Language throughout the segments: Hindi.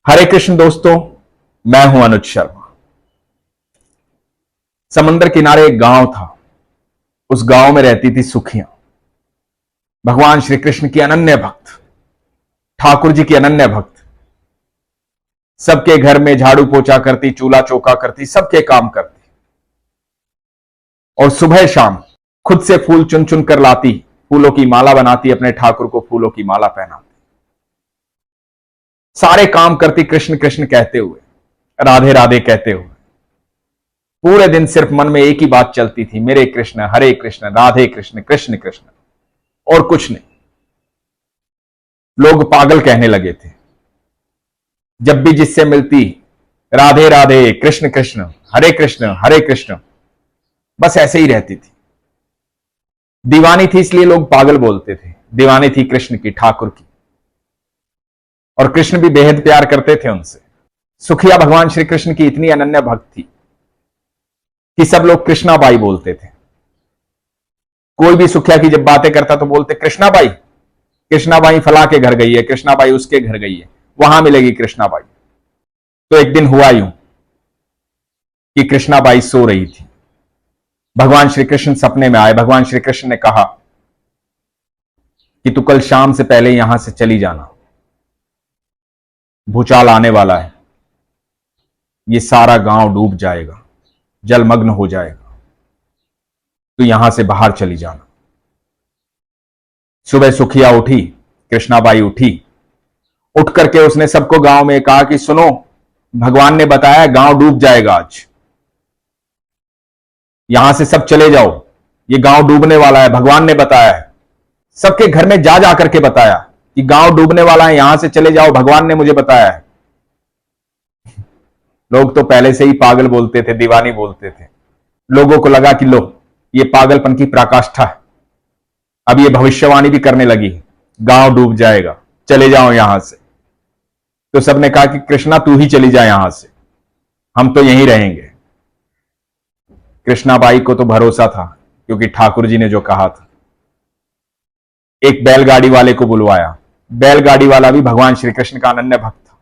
हरे कृष्ण दोस्तों, मैं हूं अनुज शर्मा। समंदर किनारे एक गांव था। उस गांव में रहती थी सुखियां, भगवान श्री कृष्ण की अनन्य भक्त, ठाकुर जी की अनन्य भक्त। सबके घर में झाड़ू पोछा करती, चूल्हा चौका करती, सबके काम करती और सुबह शाम खुद से फूल चुन चुन कर लाती, फूलों की माला बनाती, अपने ठाकुर को फूलों की माला पहनाती। सारे काम करती कृष्ण कृष्ण कहते हुए, राधे राधे कहते हुए। पूरे दिन सिर्फ मन में एक ही बात चलती थी, मेरे कृष्ण, हरे कृष्ण, राधे कृष्ण, कृष्ण कृष्ण, और कुछ नहीं। लोग पागल कहने लगे थे। जब भी जिससे मिलती, राधे राधे, कृष्ण कृष्ण, हरे कृष्ण, बस ऐसे ही रहती थी। दीवानी थी इसलिए लोग पागल बोलते थे। दीवानी थी कृष्ण की, ठाकुर की, और कृष्ण भी बेहद प्यार करते थे उनसे। सुखिया भगवान श्री कृष्ण की इतनी अनन्य भक्त थी कि सब लोग कृष्णाबाई बोलते थे। कोई भी सुखिया की जब बातें करता तो बोलते कृष्णाबाई, कृष्णाबाई फला के घर गई है, कृष्णाबाई उसके घर गई है, वहां मिलेगी कृष्णाबाई। तो एक दिन हुआ यूं कि कृष्णाबाई सो रही थी। भगवान श्री कृष्ण सपने में आए। भगवान श्री कृष्ण ने कहा कि तू कल शाम से पहले यहां से चली जाना, भूचाल आने वाला है, ये सारा गांव डूब जाएगा, जलमग्न हो जाएगा, तो यहां से बाहर चली जाना। सुबह सुखिया उठी, कृष्णाबाई उठी। उठ करके उसने सबको गांव में कहा कि सुनो, भगवान ने बताया गांव डूब जाएगा आज, यहां से सब चले जाओ, ये गांव डूबने वाला है, भगवान ने बताया है। सबके घर में जा जाकर के बताया कि गांव डूबने वाला है, यहां से चले जाओ, भगवान ने मुझे बताया है। लोग तो पहले से ही पागल बोलते थे, दीवानी बोलते थे। लोगों को लगा कि लो, ये पागलपन की पराकाष्ठा है, अब ये भविष्यवाणी भी करने लगी, गांव डूब जाएगा, चले जाओ यहां से। तो सबने कहा कि कृष्णा तू ही चली जा यहां से, हम तो यहीं रहेंगे। कृष्णाबाई को तो भरोसा था, क्योंकि ठाकुर जी ने जो कहा था। एक बैलगाड़ी वाले को बुलवाया। बैलगाड़ी वाला भी भगवान श्री कृष्ण का अनन्य भक्त था।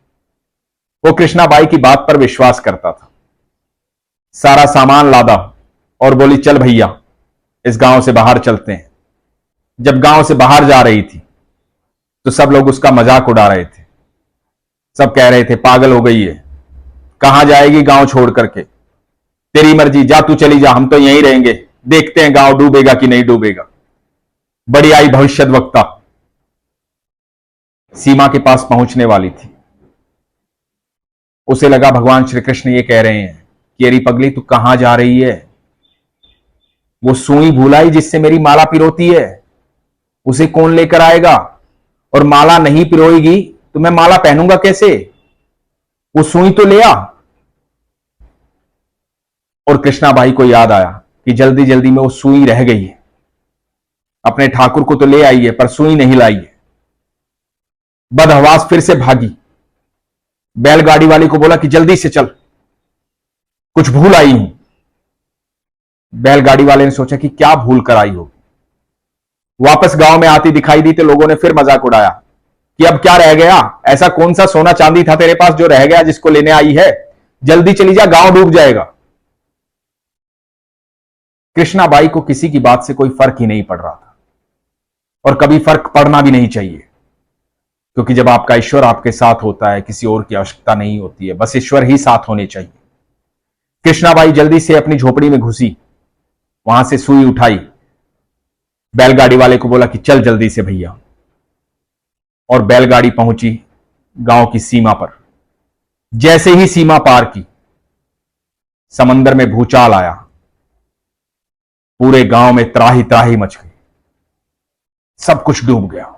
वो कृष्णाबाई की बात पर विश्वास करता था। सारा सामान लादा और बोली चल भैया, इस गांव से बाहर चलते हैं। जब गांव से बाहर जा रही थी तो सब लोग उसका मजाक उड़ा रहे थे। सब कह रहे थे पागल हो गई है, कहां जाएगी गांव छोड़ करके, तेरी मर्जी, जा तू चली जा, हम तो यहीं रहेंगे, देखते हैं गांव डूबेगा कि नहीं डूबेगा। बड़ी आई भविष्यद्वक्ता सीमा के पास पहुंचने वाली थी। उसे लगा भगवान श्री कृष्ण ये कह रहे हैं कि अरे पगली तू कहां जा रही है, वो सुई भूलाई जिससे मेरी माला पिरोती है, उसे कौन लेकर आएगा, और माला नहीं पिरोएगी तो मैं माला पहनूंगा कैसे, वो सुई तो ले आ। और कृष्णाबाई को याद आया कि जल्दी जल्दी में वो सुई रह गई है, अपने ठाकुर को तो ले आई है पर सुई नहीं लाई है। बदहवास फिर से भागी। बैलगाड़ी वाले को बोला कि जल्दी से चल, कुछ भूल आई हूं। बैलगाड़ी वाले ने सोचा कि क्या भूल कर आई होगी। वापस गांव में आती दिखाई दी तो लोगों ने फिर मजाक उड़ाया कि अब क्या रह गया, ऐसा कौन सा सोना चांदी था तेरे पास जो रह गया जिसको लेने आई है, जल्दी चली जा, गांव डूब जाएगा। कृष्णाबाई को किसी की बात से कोई फर्क ही नहीं पड़ रहा था, और कभी फर्क पड़ना भी नहीं चाहिए, क्योंकि जब आपका ईश्वर आपके साथ होता है, किसी और की आवश्यकता नहीं होती है, बस ईश्वर ही साथ होने चाहिए। कृष्णाबाई जल्दी से अपनी झोपड़ी में घुसी, वहां से सुई उठाई, बैलगाड़ी वाले को बोला कि चल जल्दी से भैया, और बैलगाड़ी पहुंची गांव की सीमा पर। जैसे ही सीमा पार की, समंदर में भूचाल आया, पूरे गांव में त्राही त्राही मच गई, सब कुछ डूब गया।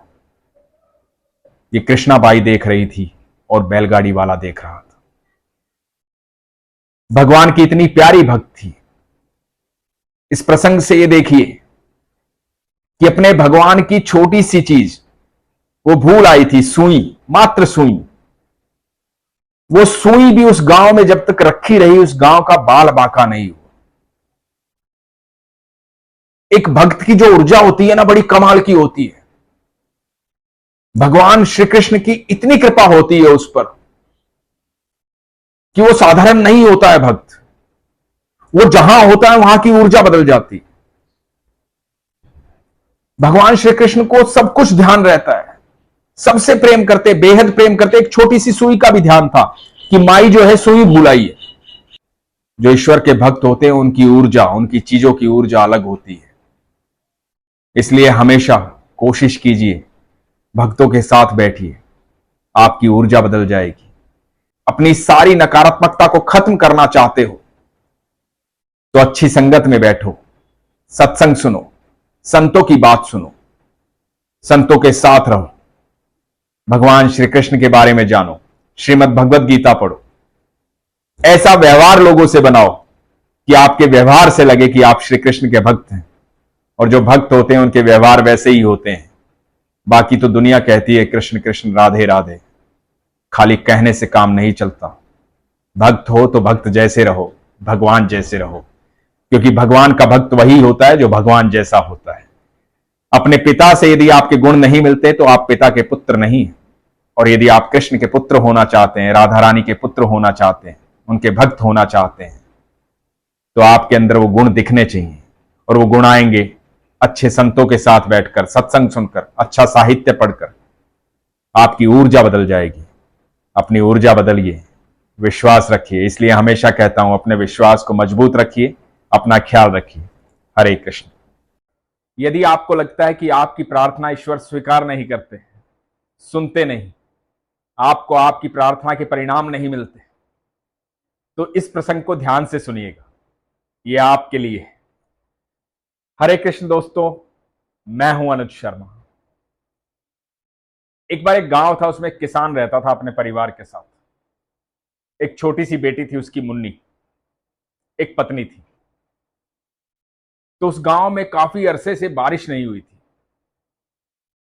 ये कृष्णाबाई देख रही थी और बैलगाड़ी वाला देख रहा था। भगवान की इतनी प्यारी भक्त थी। इस प्रसंग से ये देखिए कि अपने भगवान की छोटी सी चीज वो भूल आई थी, सुई, मात्र सुई। वो सुई भी उस गांव में जब तक रखी रही, उस गांव का बाल बांका नहीं हुआ। एक भक्त की जो ऊर्जा होती है ना, बड़ी कमाल की होती है। भगवान श्री कृष्ण की इतनी कृपा होती है उस पर कि वो साधारण नहीं होता है भक्त, वो जहां होता है वहां की ऊर्जा बदल जाती। भगवान श्री कृष्ण को सब कुछ ध्यान रहता है, सबसे प्रेम करते, बेहद प्रेम करते। एक छोटी सी सुई का भी ध्यान था कि माई जो है सुई भूलाई है। जो ईश्वर के भक्त होते हैं उनकी ऊर्जा, उनकी चीजों की ऊर्जा अलग होती है। इसलिए हमेशा कोशिश कीजिए, भक्तों के साथ बैठिए, आपकी ऊर्जा बदल जाएगी। अपनी सारी नकारात्मकता को खत्म करना चाहते हो तो अच्छी संगत में बैठो, सत्संग सुनो, संतों की बात सुनो, संतों के साथ रहो, भगवान श्री कृष्ण के बारे में जानो, श्रीमद् भगवत गीता पढ़ो। ऐसा व्यवहार लोगों से बनाओ कि आपके व्यवहार से लगे कि आप श्री कृष्ण के भक्त हैं। और जो भक्त होते हैं उनके व्यवहार वैसे ही होते हैं। बाकी तो दुनिया कहती है कृष्ण कृष्ण राधे राधे, खाली कहने से काम नहीं चलता। भक्त हो तो भक्त जैसे रहो, भगवान जैसे रहो, क्योंकि भगवान का भक्त वही होता है जो भगवान जैसा होता है। अपने पिता से यदि आपके गुण नहीं मिलते तो आप पिता के पुत्र नहीं हैं। और यदि आप कृष्ण के पुत्र होना चाहते हैं, राधा रानी के पुत्र होना चाहते हैं, उनके भक्त होना चाहते हैं, तो आपके अंदर वो गुण दिखने चाहिए। और वो गुण आएंगे अच्छे संतों के साथ बैठकर, सत्संग सुनकर, अच्छा साहित्य पढ़कर। आपकी ऊर्जा बदल जाएगी। अपनी ऊर्जा बदलिए, विश्वास रखिए। इसलिए हमेशा कहता हूं, अपने विश्वास को मजबूत रखिए, अपना ख्याल रखिए। हरे कृष्ण। यदि आपको लगता है कि आपकी प्रार्थना ईश्वर स्वीकार नहीं करते, सुनते नहीं, आपको आपकी प्रार्थना के परिणाम नहीं मिलते, तो इस प्रसंग को ध्यान से सुनिएगा, यह आपके लिए है। हरे कृष्ण दोस्तों, मैं हूं अनुज शर्मा। एक बार एक गांव था, उसमें एक किसान रहता था अपने परिवार के साथ। एक छोटी सी बेटी थी उसकी, मुन्नी। एक पत्नी थी। तो उस गांव में काफी अरसे से बारिश नहीं हुई थी।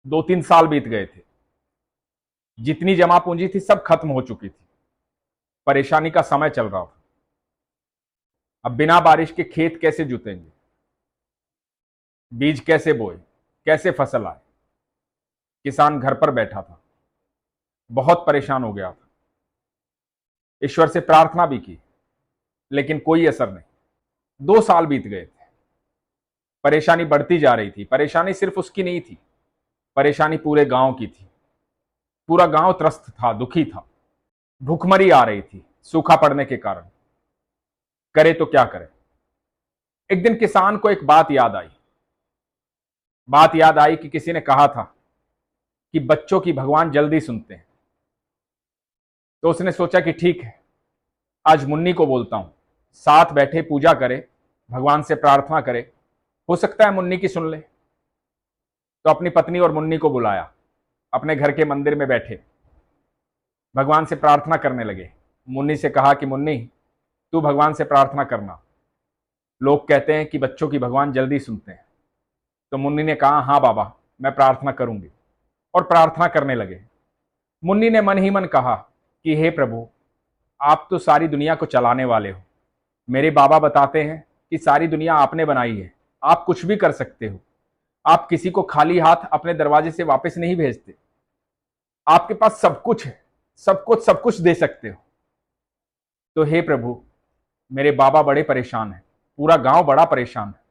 2-3 साल बीत गए थे। जितनी जमा पूंजी थी सब खत्म हो चुकी थी। परेशानी का समय चल रहा था। अब बिना बारिश के खेत कैसे जुतेंगे, बीज कैसे बोए, कैसे फसल आए। किसान घर पर बैठा था, बहुत परेशान हो गया था। ईश्वर से प्रार्थना भी की, लेकिन कोई असर नहीं। 2 साल बीत गए थे। परेशानी बढ़ती जा रही थी। परेशानी सिर्फ उसकी नहीं थी, परेशानी पूरे गांव की थी। पूरा गांव त्रस्त था, दुखी था। भूखमरी आ रही थी सूखा पड़ने के कारण। करे तो क्या करे। एक दिन किसान को एक बात याद आई। बात याद आई कि किसी ने कहा था कि बच्चों की भगवान जल्दी सुनते हैं। तो उसने सोचा कि ठीक है, आज मुन्नी को बोलता हूं, साथ बैठे पूजा करे, भगवान से प्रार्थना करे, हो सकता है मुन्नी की सुन ले। तो अपनी पत्नी और मुन्नी को बुलाया, अपने घर के मंदिर में बैठे भगवान से प्रार्थना करने लगे। मुन्नी से कहा कि मुन्नी, तू भगवान से प्रार्थना करना, लोग कहते हैं कि बच्चों की भगवान जल्दी सुनते हैं। तो मुन्नी ने कहा, हाँ बाबा, मैं प्रार्थना करूंगी। और प्रार्थना करने लगे। मुन्नी ने मन ही मन कहा कि हे प्रभु, आप तो सारी दुनिया को चलाने वाले हो। मेरे बाबा बताते हैं कि सारी दुनिया आपने बनाई है, आप कुछ भी कर सकते हो। आप किसी को खाली हाथ अपने दरवाजे से वापस नहीं भेजते। आपके पास सब कुछ है, सब कुछ दे सकते हो। तो हे प्रभु, मेरे बाबा बड़े परेशान हैं, पूरा गांव बड़ा परेशान है।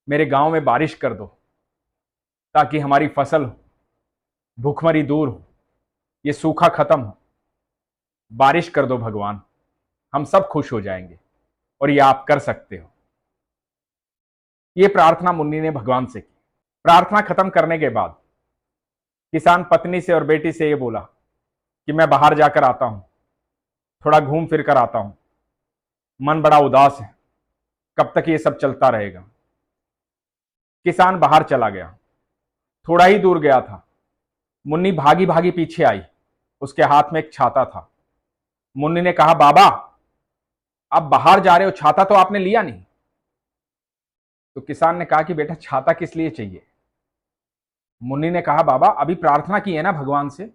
मेरे गांव में बारिश कर दो ताकि हमारी फसल हो, भूखमरी दूर हो, ये सूखा खत्म हो। बारिश कर दो भगवान, हम सब खुश हो जाएंगे। और ये आप कर सकते हो। ये प्रार्थना मुन्नी ने भगवान से की। प्रार्थना खत्म करने के बाद किसान पत्नी से और बेटी से ये बोला कि मैं बाहर जाकर आता हूं, थोड़ा घूम फिर कर आता हूं, मन बड़ा उदास है, कब तक ये सब चलता रहेगा। किसान बाहर चला गया। थोड़ा ही दूर गया था, मुन्नी भागी भागी पीछे आई। उसके हाथ में एक छाता था। मुन्नी ने कहा, बाबा आप बाहर जा रहे हो, छाता तो आपने लिया नहीं। तो किसान ने कहा कि बेटा छाता किस लिए चाहिए। मुन्नी ने कहा, बाबा अभी प्रार्थना की है ना भगवान से,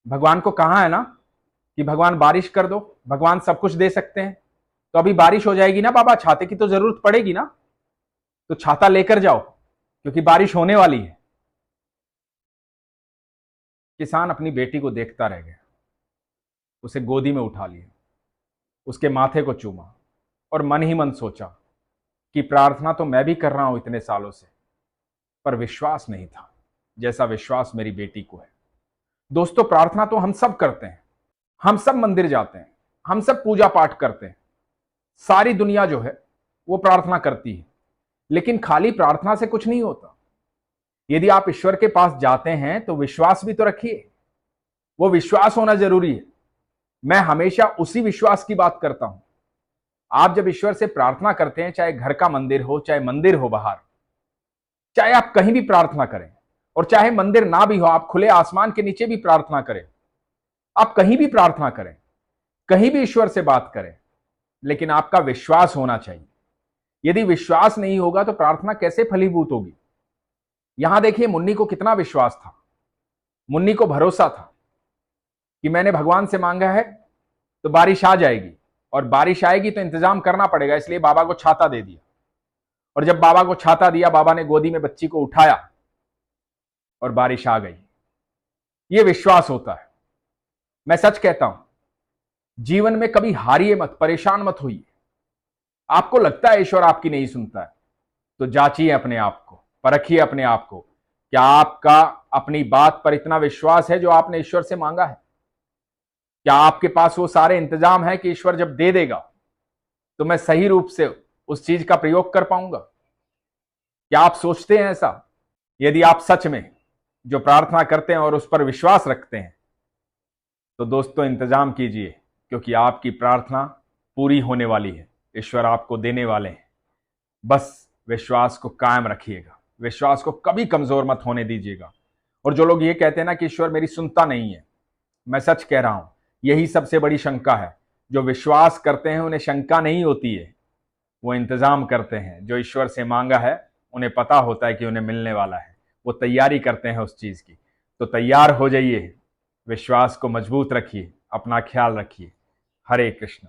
भगवान को कहा है ना कि भगवान बारिश कर दो, भगवान सब कुछ दे सकते हैं। तो अभी बारिश हो जाएगी ना बाबा, छाते की तो जरूरत पड़ेगी ना, तो छाता लेकर जाओ क्योंकि बारिश होने वाली है। किसान अपनी बेटी को देखता रह गया, उसे गोदी में उठा लिया। उसके माथे को चूमा और मन ही मन सोचा कि प्रार्थना तो मैं भी कर रहा हूं इतने सालों से, पर विश्वास नहीं था जैसा विश्वास मेरी बेटी को है। दोस्तों, प्रार्थना तो हम सब करते हैं, हम सब मंदिर जाते हैं, हम सब पूजा पाठ करते हैं, सारी दुनिया जो है वो प्रार्थना करती है, लेकिन खाली प्रार्थना से कुछ नहीं होता। यदि आप ईश्वर के पास जाते हैं तो विश्वास भी तो रखिए, वो विश्वास होना जरूरी है। मैं हमेशा उसी विश्वास की बात करता हूं। आप जब ईश्वर से प्रार्थना करते हैं, चाहे घर का मंदिर हो, चाहे मंदिर हो बाहर, चाहे आप कहीं भी प्रार्थना करें, और चाहे मंदिर ना भी हो, आप खुले आसमान के नीचे भी प्रार्थना करें, आप कहीं भी प्रार्थना करें, कहीं भी ईश्वर से बात करें, लेकिन आपका विश्वास होना चाहिए। यदि विश्वास नहीं होगा तो प्रार्थना कैसे फलीभूत होगी। यहां देखिए, मुन्नी को कितना विश्वास था, मुन्नी को भरोसा था कि मैंने भगवान से मांगा है तो बारिश आ जाएगी, और बारिश आएगी तो इंतजाम करना पड़ेगा, इसलिए बाबा को छाता दे दिया। और जब बाबा को छाता दिया, बाबा ने गोदी में बच्ची को उठाया और बारिश आ गई। यह विश्वास होता है। मैं सच कहता हूं, जीवन में कभी हारिए मत, परेशान मत होइए। आपको लगता है ईश्वर आपकी नहीं सुनता है, तो जांचिए अपने आप को, परखिए अपने आप को, क्या आपका अपनी बात पर इतना विश्वास है जो आपने ईश्वर से मांगा है? क्या आपके पास वो सारे इंतजाम है कि ईश्वर जब दे देगा तो मैं सही रूप से उस चीज का प्रयोग कर पाऊंगा? क्या आप सोचते हैं ऐसा? यदि आप सच में जो प्रार्थना करते हैं और उस पर विश्वास रखते हैं, तो दोस्तों इंतजाम कीजिए, क्योंकि आपकी प्रार्थना पूरी होने वाली है, ईश्वर आपको देने वाले हैं। बस विश्वास को कायम रखिएगा, विश्वास को कभी कमजोर मत होने दीजिएगा। और जो लोग ये कहते हैं ना कि ईश्वर मेरी सुनता नहीं है, मैं सच कह रहा हूं, यही सबसे बड़ी शंका है। जो विश्वास करते हैं उन्हें शंका नहीं होती है, वो इंतजाम करते हैं। जो ईश्वर से मांगा है उन्हें पता होता है कि उन्हें मिलने वाला है, वो तैयारी करते हैं उस चीज की। तो तैयार हो जाइए, विश्वास को मजबूत रखिए, अपना ख्याल रखिए। हरे कृष्ण।